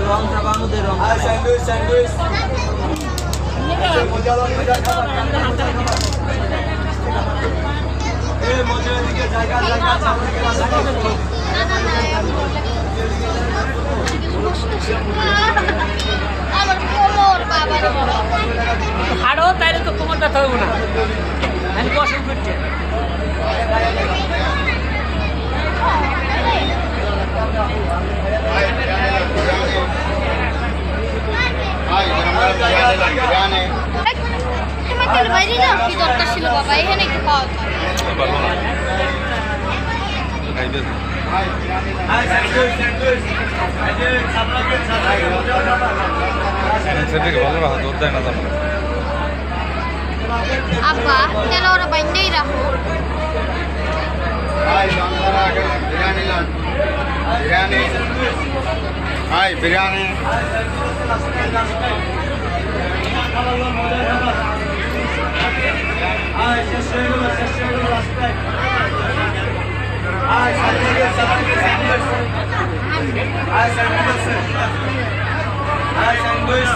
রং খাবা আমাদের রং sandwich sandwich এই মজার দিকে জায়গা জায়গা আমার কোমর বাবা হাড়ো তাইলে তো কোমর ব্যথা হইব না আমি বসে করছে তোমার বাইরে না কি দরকার ছিল বাবা এখানে একটু পাওয়া যায় আব্বা তাহলে ওরা বাইন্ডেই রাখো বিরিয়ানি স্যান্ডউইচ